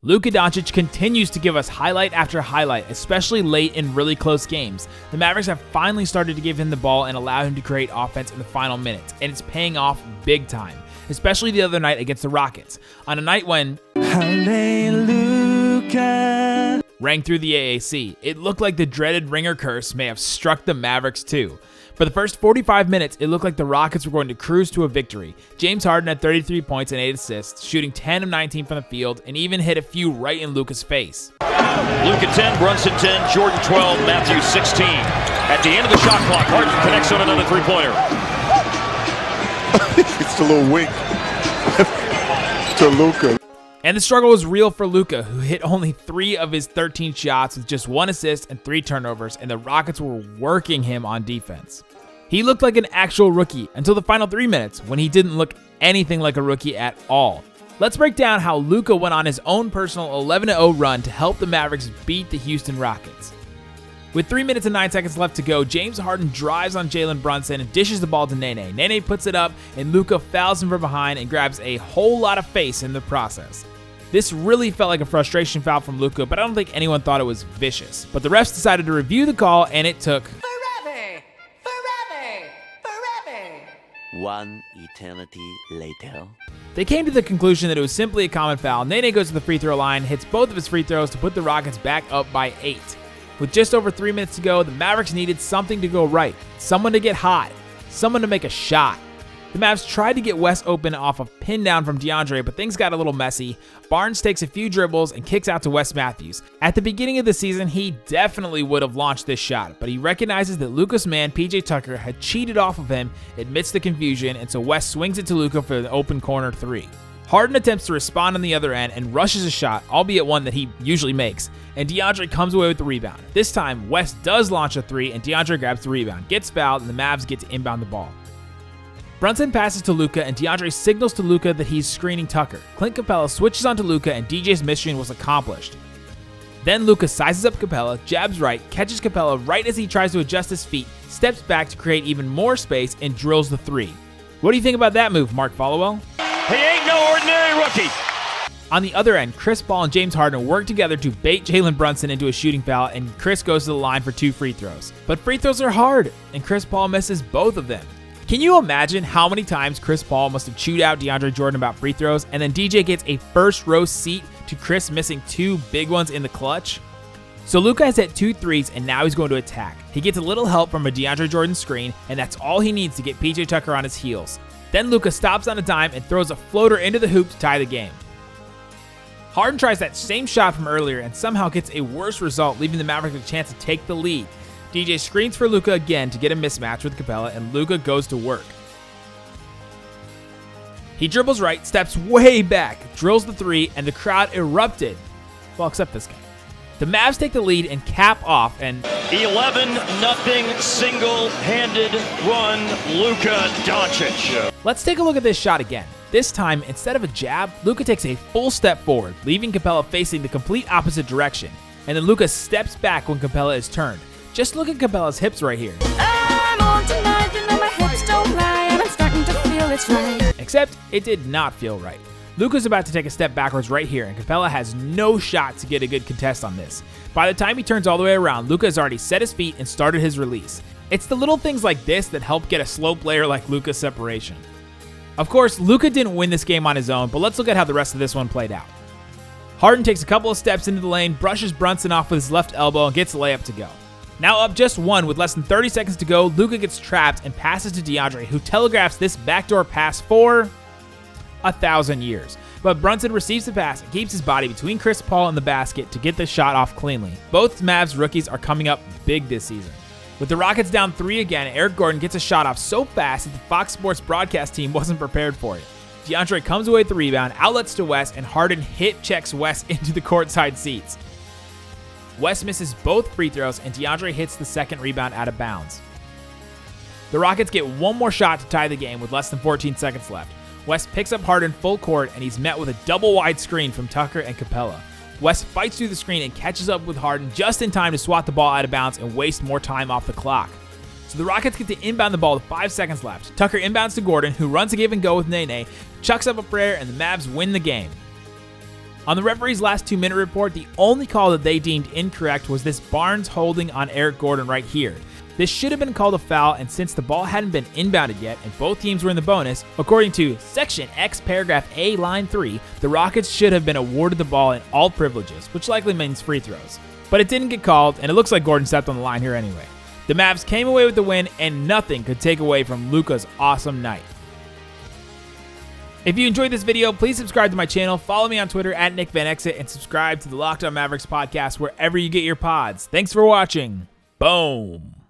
Luka Doncic continues to give us highlight after highlight, especially late in really close games. The Mavericks have finally started to give him the ball and allow him to create offense in the final minutes, and it's paying off big time, especially the other night against the Rockets, on a night when Hallelujah rang through the AAC. It looked like the dreaded ringer curse may have struck the Mavericks too. For the first 45 minutes, it looked like the Rockets were going to cruise to a victory. James Harden had 33 points and 8 assists, shooting 10 of 19 from the field, and even hit a few right in Luka's face. Luka 10, Brunson 10, Jordan 12, Matthews 16. At the end of the shot clock, Harden connects on another three-pointer. It's a little wink to Luka. And the struggle was real for Luka, who hit only 3 of his 13 shots with just 1 assist and 3 turnovers, and the Rockets were working him on defense. He looked like an actual rookie until the final 3 minutes, when he didn't look anything like a rookie at all. Let's break down how Luka went on his own personal 11-0 run to help the Mavericks beat the Houston Rockets. With 3 minutes and 9 seconds left to go, James Harden drives on Jalen Brunson and dishes the ball to Nene. Nene puts it up, and Luka fouls him from behind and grabs a whole lot of face in the process. This really felt like a frustration foul from Luka, but I don't think anyone thought it was vicious. But the refs decided to review the call, and it took forever. One eternity later. They came to the conclusion that it was simply a common foul. Nene goes to the free throw line, hits both of his free throws to put the Rockets back up by 8. With just over 3 minutes to go, the Mavericks needed something to go right, someone to get hot, someone to make a shot. The Mavs tried to get Wes open off a pin down from DeAndre, but things got a little messy. Barnes takes a few dribbles and kicks out to Wes Matthews. At the beginning of the season, he definitely would have launched this shot, but he recognizes that Luka's man, PJ Tucker, had cheated off of him amidst the confusion, and so Wes swings it to Luka for an open corner 3. Harden attempts to respond on the other end and rushes a shot, albeit one that he usually makes, and DeAndre comes away with the rebound. This time, Wes does launch a 3, and DeAndre grabs the rebound, gets fouled, and the Mavs get to inbound the ball. Brunson passes to Luka, and DeAndre signals to Luka that he's screening Tucker. Clint Capella switches onto Luka, and DJ's mission was accomplished. Then Luka sizes up Capella, jabs right, catches Capella right as he tries to adjust his feet, steps back to create even more space, and drills the 3. What do you think about that move, Mark Followell? He ain't no ordinary rookie. On the other end, Chris Paul and James Harden work together to bait Jalen Brunson into a shooting foul, and Chris goes to the line for 2 free throws. But free throws are hard, and Chris Paul misses both of them. Can you imagine how many times Chris Paul must have chewed out DeAndre Jordan about free throws, and then DJ gets a first row seat to Chris missing 2 big ones in the clutch? So Luka has hit 2 threes, and now he's going to attack. He gets a little help from a DeAndre Jordan screen, and that's all he needs to get PJ Tucker on his heels. Then Luka stops on a dime and throws a floater into the hoop to tie the game. Harden tries that same shot from earlier and somehow gets a worse result, leaving the Mavericks a chance to take the lead. DJ screens for Luka again to get a mismatch with Capella, and Luka goes to work. He dribbles right, steps way back, drills the 3, and the crowd erupted. Well, except this guy. The Mavs take the lead and cap off, and 11-0 single-handed run, Luka Doncic. Let's take a look at this shot again. This time, instead of a jab, Luka takes a full step forward, leaving Capella facing the complete opposite direction. And then Luka steps back when Capella is turned. Just look at Capella's hips right here. I'm on tonight, you know my hips don't lie, and I'm starting to feel it's right. Except it did not feel right. Luka's about to take a step backwards right here, and Capella has no shot to get a good contest on this. By the time he turns all the way around, Luka has already set his feet and started his release. It's the little things like this that help get a slow player like Luka separation. Of course, Luka didn't win this game on his own, but let's look at how the rest of this one played out. Harden takes a couple of steps into the lane, brushes Brunson off with his left elbow, and gets a layup to go. Now up just 1 with less than 30 seconds to go, Luka gets trapped and passes to DeAndre, who telegraphs this backdoor pass for 1,000 years. But Brunson receives the pass and keeps his body between Chris Paul and the basket to get the shot off cleanly. Both Mavs rookies are coming up big this season. With the Rockets down 3 again, Eric Gordon gets a shot off so fast that the Fox Sports broadcast team wasn't prepared for it. DeAndre comes away with the rebound, outlets to Wes, and Harden hip checks Wes into the courtside seats. Wes misses both free throws, and DeAndre hits the second rebound out of bounds. The Rockets get one more shot to tie the game with less than 14 seconds left. Wes picks up Harden full court, and he's met with a double wide screen from Tucker and Capella. Wes fights through the screen and catches up with Harden just in time to swat the ball out of bounds and waste more time off the clock. So the Rockets get to inbound the ball with 5 seconds left. Tucker inbounds to Gordon, who runs a give and go with Nene, chucks up a prayer, and the Mavs win the game. On the referee's last 2-minute report, the only call that they deemed incorrect was this Barnes holding on Eric Gordon right here. This should have been called a foul, and since the ball hadn't been inbounded yet and both teams were in the bonus, according to Section X Paragraph A Line 3, the Rockets should have been awarded the ball in all privileges, which likely means free throws. But it didn't get called, and it looks like Gordon stepped on the line here anyway. The Mavs came away with the win, and nothing could take away from Luka's awesome night. If you enjoyed this video, please subscribe to my channel, follow me on Twitter at NickVanExit, and subscribe to the Locked On Mavericks podcast wherever you get your pods. Thanks for watching. Boom.